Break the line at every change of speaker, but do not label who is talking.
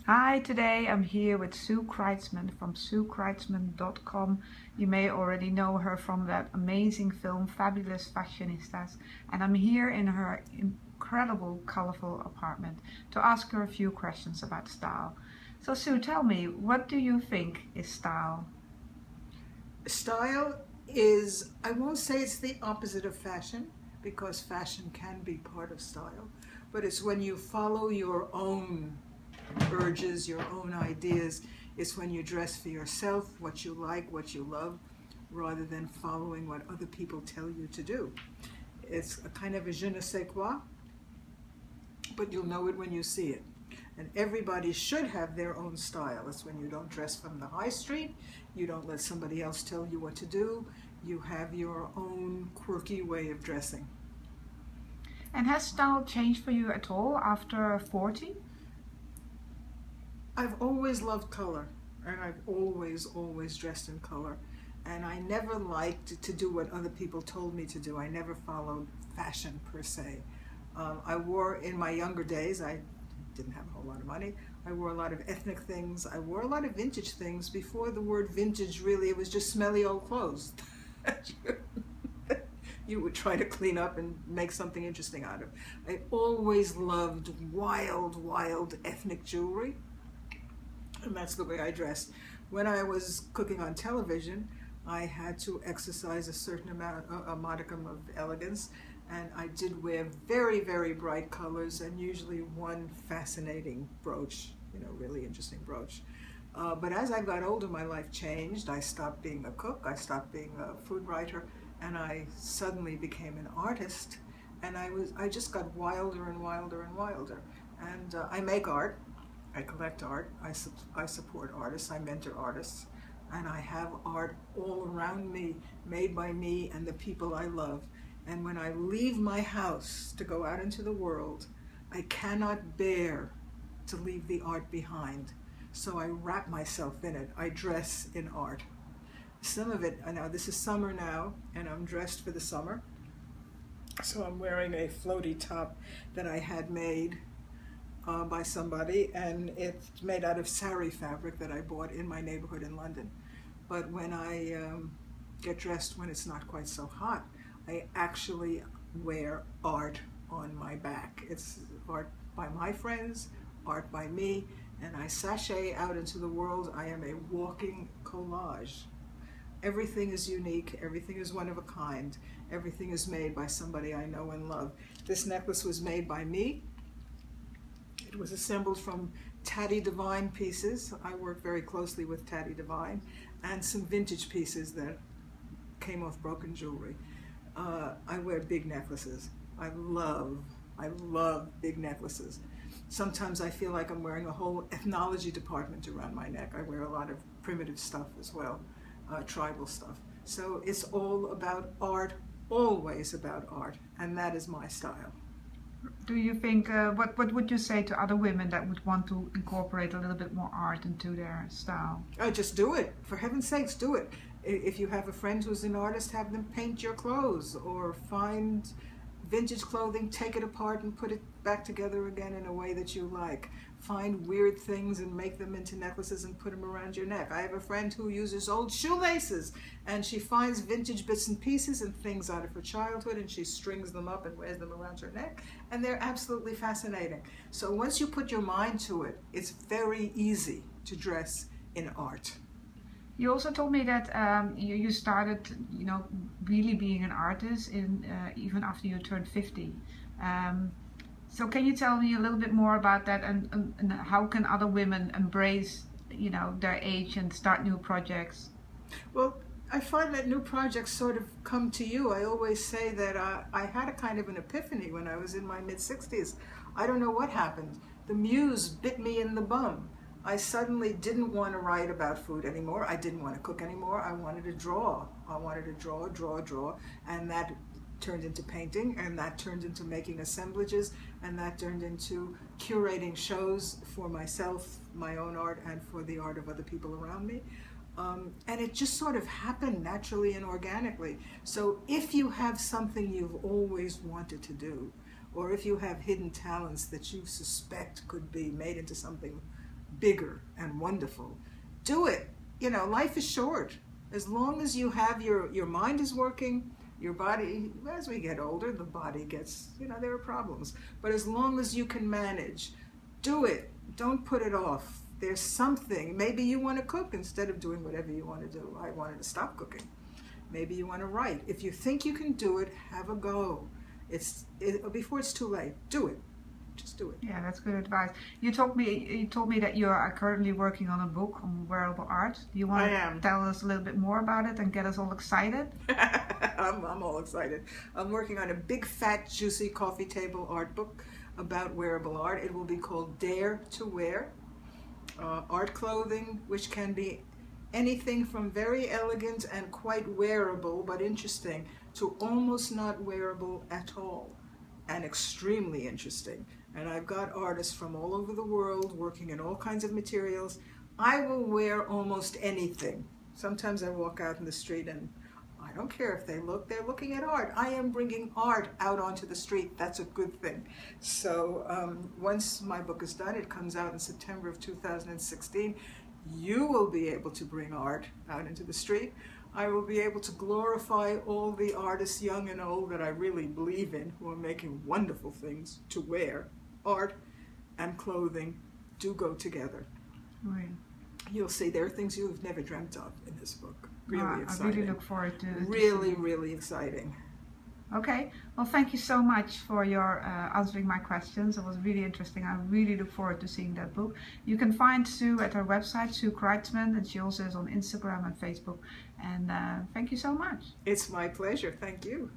Hi, today I'm here with Sue Kreitzman from SueKreitzman.com. You may already know her from that amazing film Fabulous Fashionistas, and I'm here in her incredible colorful apartment to ask her a few questions about style. So Sue, tell me, what do you think is style?
Style is, I won't say it's the opposite of fashion, because fashion can be part of style, but it's when you follow your own urges, your own ideas. It's when you dress for yourself, what you like, what you love, rather than following what other people tell you to do. It's a kind of a je ne sais quoi, but you'll know it when you see it. And everybody should have their own style. It's when you don't dress from the high street, you don't let somebody else tell you what to do, you have your own quirky way of dressing.
And has style changed for you at all after 40?
I've always loved color, and I've always dressed in color. And I never liked to do what other people told me to do. I never followed fashion per se. I wore, in my younger days, I didn't have a whole lot of money, I wore a lot of ethnic things. I wore a lot of vintage things. Before the word vintage, really, it was just smelly old clothes. You would try to clean up and make something interesting out of. I always loved wild ethnic jewelry, and that's the way I dressed. When I was cooking on television, I had to exercise a certain amount, a modicum of elegance, and I did wear very bright colors, and usually one fascinating brooch, really interesting brooch. But as I got older, my life changed. I stopped being a cook, I stopped being a food writer, and I suddenly became an artist, and I just got wilder and wilder. And I make art, I collect art, I support artists, I mentor artists, and I have art all around me, made by me and the people I love. And when I leave my house to go out into the world, I cannot bear to leave the art behind. So I wrap myself in it. I dress in art. Some of it, now this is summer now, and I'm dressed for the summer. So I'm wearing a floaty top that I had made by somebody, and it's made out of sari fabric that I bought in my neighborhood in London. But when I get dressed when it's not quite so hot, I actually wear art on my back. It's art by my friends, art by me, and I sashay out into the world. I am a walking collage. Everything is unique, everything is one of a kind, everything is made by somebody I know and love. This necklace was made by me. It was assembled from Tatty Divine pieces. I work very closely with Tatty Divine, and some vintage pieces that came off broken jewelry. I wear big necklaces. I love big necklaces. Sometimes I feel like I'm wearing a whole ethnology department around my neck. I wear a lot of primitive stuff as well, tribal stuff. So it's all about art, always about art, and that is my style.
Do you think, what would you say to other women that would want to incorporate a little bit more art into their style?
Just do it. For heaven's sakes, do it. If you have a friend who's an artist, have them paint your clothes, or find vintage clothing, take it apart and put it back together again in a way that you like. Find weird things and make them into necklaces and put them around your neck. I have a friend who uses old shoelaces, and she finds vintage bits and pieces and things out of her childhood, and she strings them up and wears them around her neck, and they're absolutely fascinating. So once you put your mind to it, it's very easy to dress in art.
You also told me that you started, really being an artist even after you turned 50. So can you tell me a little bit more about that, and how can other women embrace, their age and start new projects?
Well, I find that new projects sort of come to you. I always say that I had a kind of an epiphany when I was in my mid-60s. I don't know what happened. The muse bit me in the bum. I suddenly didn't want to write about food anymore. I didn't want to cook anymore. I wanted to draw. I wanted to draw, and that turned into painting, and that turned into making assemblages, and that turned into curating shows for myself, my own art, and for the art of other people around me. And it just sort of happened naturally and organically. So if you have something you've always wanted to do, or if you have hidden talents that you suspect could be made into something bigger and wonderful. Do it. You know, life is short. As long as you have your mind is working, your body, as we get older, the body gets, you know, there are problems. But as long as you can manage, do it. Don't put it off. There's something. Maybe you want to cook instead of doing whatever you want to do. I wanted to stop cooking. Maybe you want to write. If you think you can do it, have a go. Before it's too late. Do it. Just do it.
Yeah, that's good advice. You told me that you are currently working on a book on wearable art. Do you want to tell us a little bit more about it and get us all excited?
I'm all excited. I'm working on a big, fat, juicy coffee table art book about wearable art. It will be called Dare to Wear. Art clothing, which can be anything from very elegant and quite wearable but interesting to almost not wearable at all and extremely interesting. And I've got artists from all over the world working in all kinds of materials. I will wear almost anything. Sometimes I walk out in the street and I don't care if they're looking at art. I am bringing art out onto the street. That's a good thing. So once my book is done, it comes out in September of 2016, you will be able to bring art out into the street. I will be able to glorify all the artists, young and old, that I really believe in, who are making wonderful things to wear. Art and clothing do go together.
Right.
You'll see there are things you've never dreamt of in this book. Really exciting.
I really look forward to it.
Really exciting.
Okay, well, thank you so much for your answering my questions. It was really interesting. I really look forward to seeing that book. You can find Sue at her website, Sue Kreitzman, and she also is on Instagram and Facebook. And thank you so much.
It's my pleasure. Thank you.